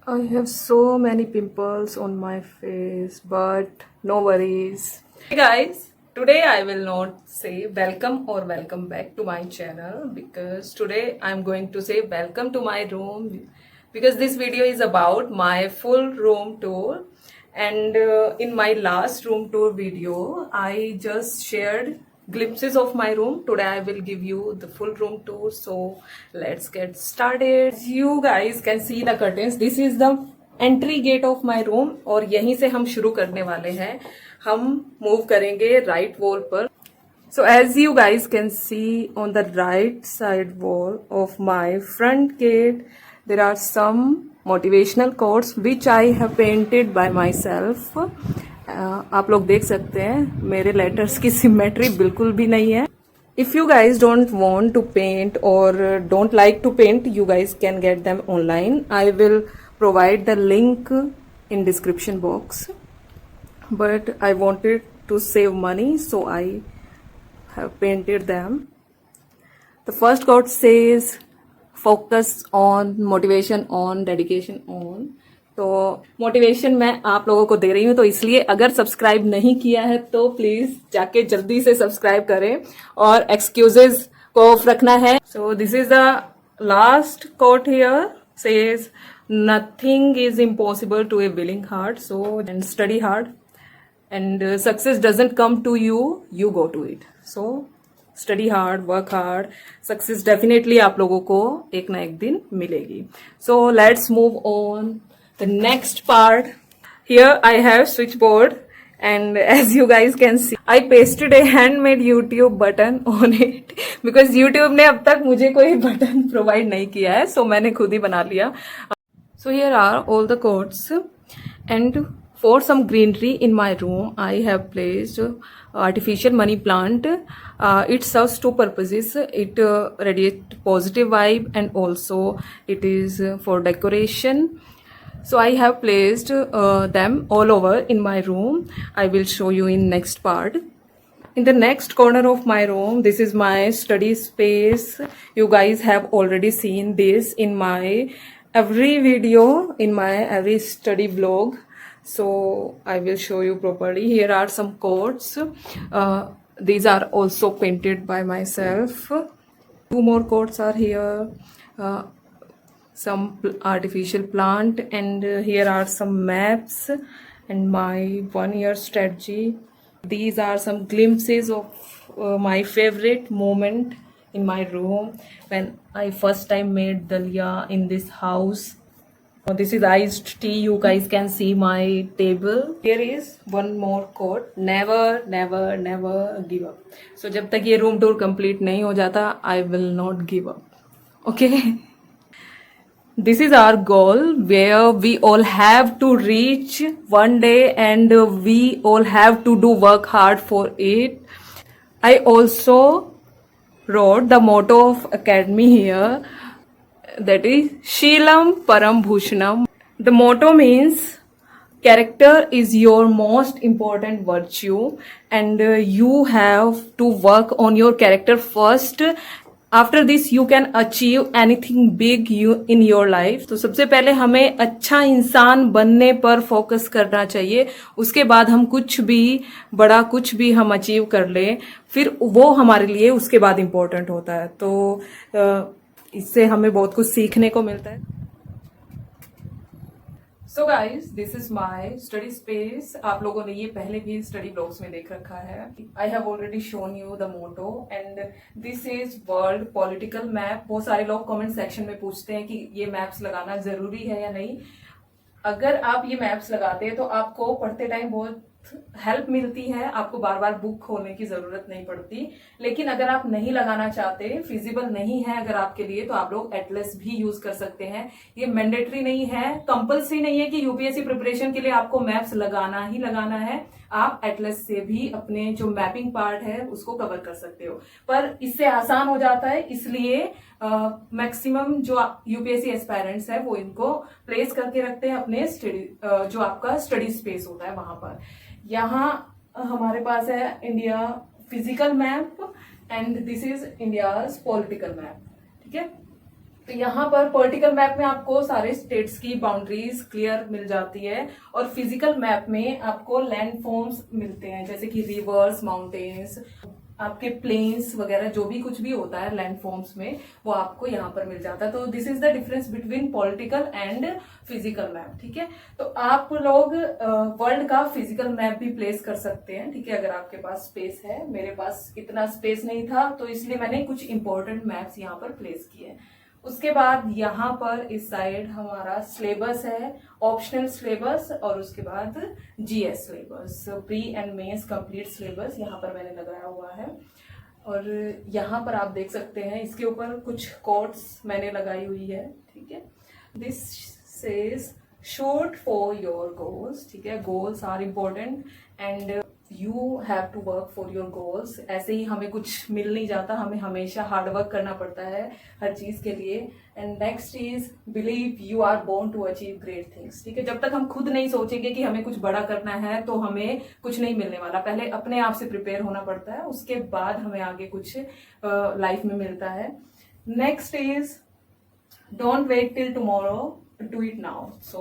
I have so many pimples on my face, but no worries. Hey guys, today I will not say welcome or welcome back to my channel because today I'm going to say welcome to my room because this video is about my full room tour. And in my last room tour video, I just shared glimpses of my room. Today I will give you the full room tour, so let's get started. As you guys can see the curtains, this is the entry gate of my room और यहीं से हम शुरू करने वाले हैं. हम move करेंगे राइट वॉल पर. So as you guys can see on the right side wall of my front gate, there are some motivational quotes which I have painted by myself. आप लोग देख सकते हैं मेरे लेटर्स की सिमेट्री बिल्कुल भी नहीं है. If you guys don't want to paint or don't like to paint, you guys can get them online. I will provide the link in description box. But I wanted to save money, so I have painted them. The first quote says, focus on, motivation on, dedication on. तो motivation मैं आप लोगों को दे रही हूँ, तो इसलिए अगर सब्सक्राइब नहीं किया है तो प्लीज जाके जल्दी से सब्सक्राइब करें और एक्सक्यूजेस को ऑफ रखना है. So this is the last quote here, says nothing is impossible to a willing heart, so and study hard and success doesn't come to you, you go to it. So study hard, work hard, success definitely आप लोगों को एक ना एक दिन मिलेगी. So let's move on the next part. Here I have switchboard and as you guys can see I pasted a handmade YouTube button on it because YouTube ने अब तक मुझे कोई बटन प्रोवाइड नहीं किया है, so मैंने खुद ही बना लिया. So here are all the quotes and for some greenery in my room, I have placed artificial money plant. It serves two purposes. It radiates positive vibe and also it is for decoration. So I have placed them all over in my room. I will show you in next part. In the next corner of my room, this is my study space. You guys have already seen this in my every video, in my every study vlog. So I will show you properly. Here are some quotes. These are also painted by myself. Two more quotes are here. Some artificial plant and here are some maps and my 1 year strategy. These are some glimpses of my favorite moment in my room when I first time made dalia in this house. This is iced tea. You guys can see my table. Here is one more quote. Never, never, never give up. So जब तक ये room tour complete नहीं हो जाता, I will not give up. Okay? This is our goal where we all have to reach one day and we all have to do work hard for it. I also wrote the motto of Academy here. That is Sheelam Param Bhushanam. The motto means character is your most important virtue and you have to work on your character first. After this you can achieve anything big in your life. तो सबसे पहले हमें अच्छा इंसान बनने पर focus करना चाहिए, उसके बाद हम कुछ भी बड़ा कुछ भी हम अचीव कर ले, फिर वो हमारे लिए उसके बाद इम्पोर्टेंट होता है. तो इससे हमें बहुत कुछ सीखने को मिलता है. सो guys, this is my study space. आप लोगों ने ये पहले भी स्टडी ब्लॉग्स में देख रखा है. I have already shown you the motto and this is world political map. बहुत सारे लोग कमेंट सेक्शन में पूछते हैं कि ये मैप्स लगाना जरूरी है या नहीं. अगर आप ये मैप्स लगाते हैं तो आपको पढ़ते टाइम बहुत हेल्प मिलती है, आपको बार बार बुक खोलने की जरूरत नहीं पड़ती. लेकिन अगर आप नहीं लगाना चाहते, फिजिबल नहीं है अगर आपके लिए, तो आप लोग एटलस भी यूज कर सकते हैं. ये मैंडेटरी नहीं है, कंपल्सरी नहीं है कि यूपीएससी प्रिपरेशन के लिए आपको मैप्स लगाना ही लगाना है. आप एटलस से भी अपने जो मैपिंग पार्ट है उसको कवर कर सकते हो, पर इससे आसान हो जाता है. इसलिए मैक्सिमम जो यूपीएससी एस्पायरेंट्स है वो इनको प्लेस करके रखते हैं अपने स्टडी, जो आपका स्टडी स्पेस होता है वहां पर. यहाँ हमारे पास है India physical map and this is India's political map. ठीक है. तो यहाँ पर पॉलिटिकल मैप में आपको सारे स्टेट्स की बाउंड्रीज क्लियर मिल जाती है, और फिजिकल मैप में आपको लैंड फॉर्म्स मिलते हैं, जैसे कि रिवर्स, माउंटेन्स, आपके प्लेन्स वगैरह, जो भी कुछ भी होता है लैंड फॉर्म्स में, वो आपको यहाँ पर मिल जाता है। तो this is the difference between political and physical map. ठीक है, तो आप लोग वर्ल्ड का फिजिकल मैप भी प्लेस कर सकते हैं। ठीक है, अगर आपके पास स्पेस है। मेरे पास इतना स्पेस नहीं था, तो इसलिए मैंने कुछ इंपॉर्टेंट मैप्स यहाँ पर प्लेस किए। उसके बाद यहाँ पर इस साइड हमारा सिलेबस है, ऑप्शनल सिलेबस, और उसके बाद GS syllabus, pre and mains complete syllabus यहाँ पर मैंने लगाया हुआ है। और यहाँ पर आप देख सकते हैं, इसके ऊपर कुछ कोट्स मैंने लगाई हुई है। ठीक है, this says shoot for your goals. ठीक है, goals are important and you have to work for your goals. ऐसे ही हमें कुछ मिल नहीं जाता, हमें हमेशा हार्ड वर्क करना पड़ता है हर चीज के लिए। And next is believe you are born to achieve great things. ठीक है, जब तक हम खुद नहीं सोचेंगे कि हमें कुछ बड़ा करना है, तो हमें कुछ नहीं मिलने वाला। पहले अपने आप से प्रिपेयर होना पड़ता है, उसके बाद हमें आगे कुछ लाइफ में मिलता है। Next is don't wait till tomorrow, do it now. So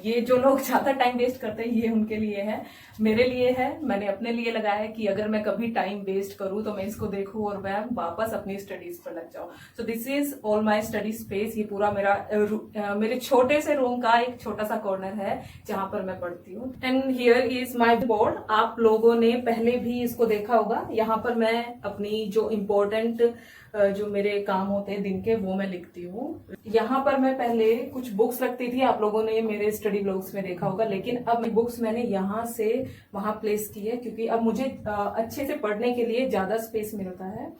ये जो लोग ज्यादा टाइम वेस्ट करते हैं, ये उनके लिए है, मेरे लिए है। मैंने अपने लिए लगाया है कि अगर मैं कभी टाइम वेस्ट करूं तो मैं इसको देखूं और मैं वापस अपनी स्टडीज पर लग जाऊं। सो this is all my study space. ये पूरा मेरा मेरे छोटे से रूम का एक छोटा सा कॉर्नर है जहां पर मैं पढ़ती हूँ। And here is my board. आप लोगों ने पहले भी इसको देखा होगा। यहाँ पर मैं अपनी जो इम्पोर्टेंट जो मेरे काम होते हैं दिन के, वो मैं लिखती हूँ। यहाँ पर मैं पहले कुछ बुक्स रखती थी, आप लोगों ने मेरे स्टडी ब्लॉग्स में देखा होगा, लेकिन अब बुक्स मैंने यहाँ से वहां प्लेस की है, क्योंकि अब मुझे अच्छे से पढ़ने के लिए ज्यादा स्पेस मिलता है।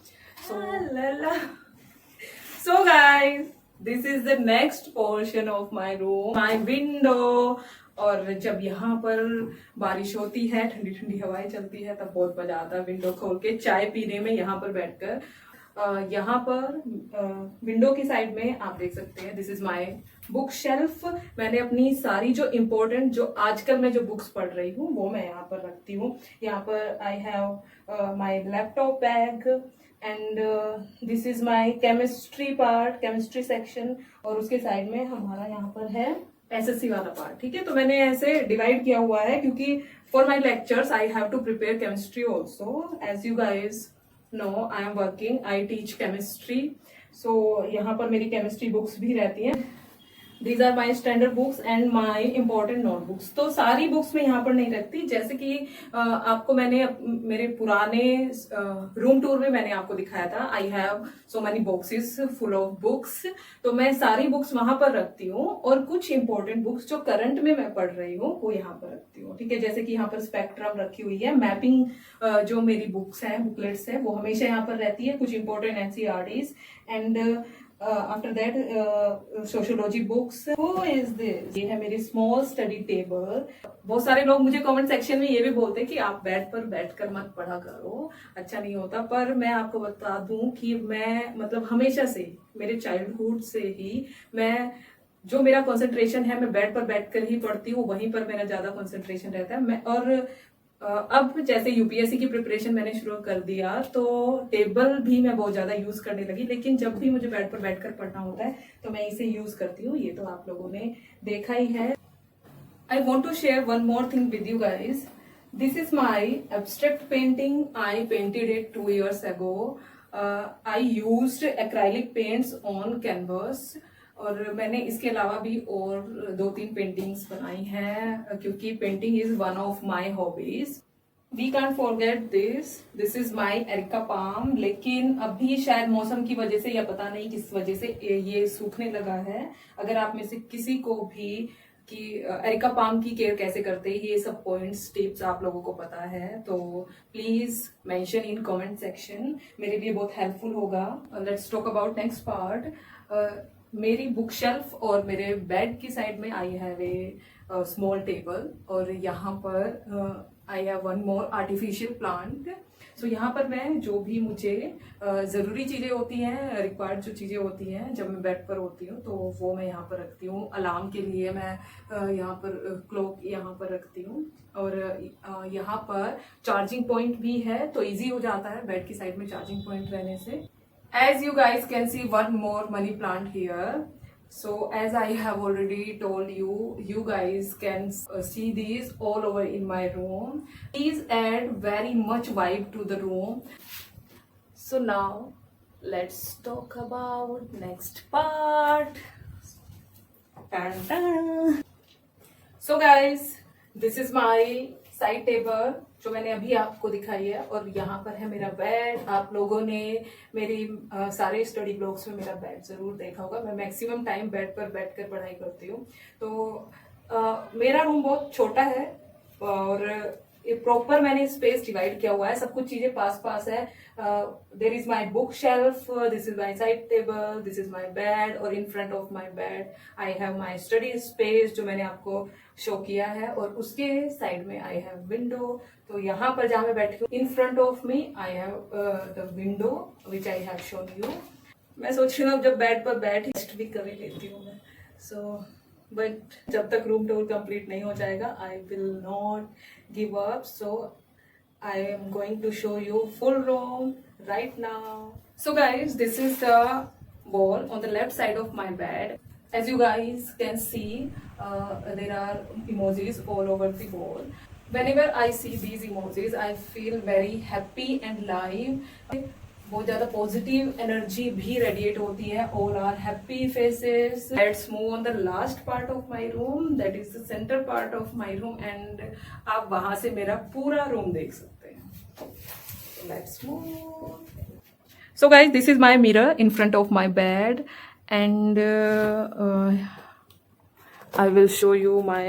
So guys, this is the next portion of my room, my window. और जब यहाँ पर बारिश होती है, ठंडी ठंडी हवाएं चलती है, तब बहुत मजा आता है विंडो खोल के चाय पीने में, यहाँ पर बैठकर। यहाँ पर विंडो की साइड में आप देख सकते हैं, this is my book shelf. मैंने अपनी सारी जो इम्पोर्टेंट, जो आजकल मैं जो बुक्स पढ़ रही हूँ, वो मैं यहाँ पर रखती हूँ। यहाँ पर I have my laptop bag and this is my chemistry part, chemistry section. और उसके साइड में हमारा यहाँ पर है एसएससी वाला पार्ट। ठीक है, तो मैंने ऐसे डिवाइड किया हुआ है, क्योंकि for my lectures I have to prepare chemistry also. As you guys know, I am working, I teach chemistry. So यहाँ पर मेरी केमिस्ट्री बुक्स भी रहती हैं। These are my standard books and my important notebooks. तो सारी books मैं यहाँ पर नहीं रखती, जैसे कि आपको मैंने मेरे पुराने रूम टूर में मैंने आपको दिखाया था, I have so many boxes full of books. तो मैं सारी बुक्स वहां पर रखती हूँ, और कुछ इंपॉर्टेंट बुक्स जो करंट में मैं पढ़ रही हूँ वो यहाँ पर रखती हूँ। ठीक है, जैसे कि यहाँ पर स्पेक्ट्रम रखी हुई है, मैपिंग जो मेरी बुक्स हैं, बुकलेट्स है, वो हमेशा यहाँ पर रहती है, कुछ important NCERTs and after that sociology books. Who is this? ये है मेरी स्मॉल स्टडी टेबल। बहुत सारे लोग मुझे कमेंट सेक्शन में ये भी बोलते हैं कि आप बेड पर बैठकर मत पढ़ा करो, अच्छा नहीं होता। पर मैं आपको बता दूं कि मैं मतलब हमेशा से, मेरे चाइल्डहुड से ही मैं, जो मेरा कंसंट्रेशन है, मैं बेड पर बैठकर ही पढ़ती हूँ, वहीं पर मेरा ज्यादा कंसंट्रेशन रहता है। मैं और अब जैसे यूपीएससी की प्रिपरेशन मैंने शुरू कर दिया, तो टेबल भी मैं बहुत ज्यादा यूज करने लगी। लेकिन जब भी मुझे बेड पर बैठकर पढ़ना होता है तो मैं इसे यूज करती हूँ, ये तो आप लोगों ने देखा ही है। I want to share one more thing with you guys. This is my abstract painting. I painted it 2 years ago. I used acrylic paints on canvas. और मैंने इसके अलावा भी और 2-3 पेंटिंग्स बनाई हैं, क्योंकि painting is one of my hobbies. We can forget this, this is my areca palm. लेकिन अभी शायद मौसम की वजह से या पता नहीं किस वजह से ये सूखने लगा है। अगर आप में से किसी को भी कि एरिका पाम की केयर कैसे करते हैं, ये सब पॉइंट्स, टिप्स आप लोगों को पता है, तो please mention in comment section, मेरे लिए बहुत हेल्पफुल होगा। Let's talk about next part. मेरी बुक शेल्फ और मेरे बेड की साइड में I have a small table, और यहाँ पर I have one more artificial plant. So यहाँ पर मैं जो भी मुझे जरूरी चीजें होती हैं, रिक्वायर्ड जो चीजें होती हैं जब मैं बेड पर होती हूँ, तो वो मैं यहाँ पर रखती हूँ। अलार्म के लिए मैं यहाँ पर क्लॉक यहाँ पर रखती हूँ, और यहाँ पर चार्जिंग पॉइंट भी है, तो इजी हो जाता है बेड की साइड में चार्जिंग पॉइंट रहने से। As you guys can see one more money plant here. So as I have already told you, you guys can see these all over in my room. These add very much vibe to the room. So now let's talk about next part. Dun, dun. So guys, this is my side table जो मैंने अभी आपको दिखाई है, और यहाँ पर है मेरा बेड. आप लोगों ने मेरी सारे स्टडी ब्लॉग्स में मेरा बेड जरूर देखा होगा. मैं मैक्सिमम टाइम बेड पर बैठकर पढ़ाई करती हूँ. तो मेरा रूम बहुत छोटा है और ये प्रॉपर मैंने स्पेस डिवाइड किया हुआ है. सब कुछ चीजें पास पास है. There is my book shelf, this is my side table, this is my bed, और in front of my bed I have my study space जो मैंने आपको शो किया है, और उसके साइड में आई हैव विंडो. तो यहाँ पर जहां मैं बैठी हूँ, इन front of me I have the window which I have shown you. मैं सोच रही हूँ अब जब बेड पर बैठ रेस्ट भी कर लेती हूँ मैं. सो बट जब तक रूम टूर कंप्लीट नहीं हो जाएगा, I will not give up. So I am going to show you full room right now. So guys, this is the wall on the left side of my bed. As you guys can see, there are emojis all over the wall. Whenever I see these emojis, I feel very happy and live. बहुत ज़्यादा positive energy भी radiate होती है. All are happy faces. Let's move on the last part of my room, that is the centre part of my room, and आप वहां से मेरा पूरा रूम देख सकते हैं. Let's move. So guys, this is my mirror in front of my bed, and I will show you my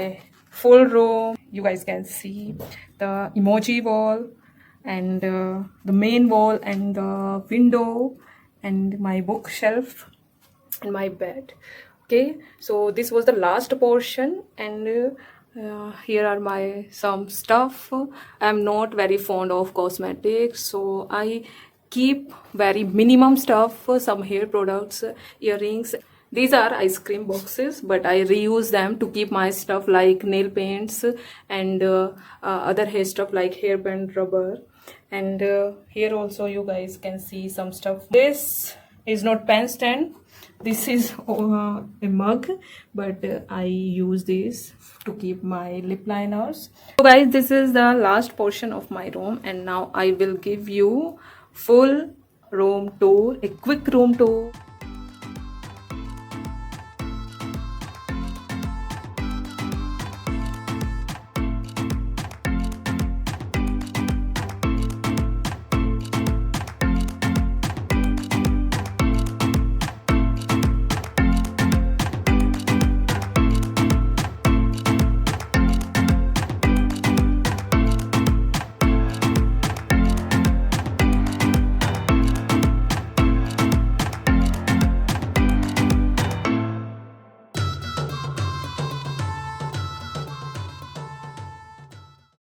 full room. You guys can see the emoji wall and the main wall and the window and my bookshelf and my bed. Okay, so this was the last portion, and here are my some stuff. I'm not very fond of cosmetics, so I keep very minimum stuff. Some hair products, earrings. These are ice cream boxes, but I reuse them to keep my stuff like nail paints and other hair stuff like hairband, rubber. And here also you guys can see some stuff. This is not pen stand. This is a mug, but I use this to keep my lip liners. So guys, this is the last portion of my room, and now I will give you full room tour, a quick room tour.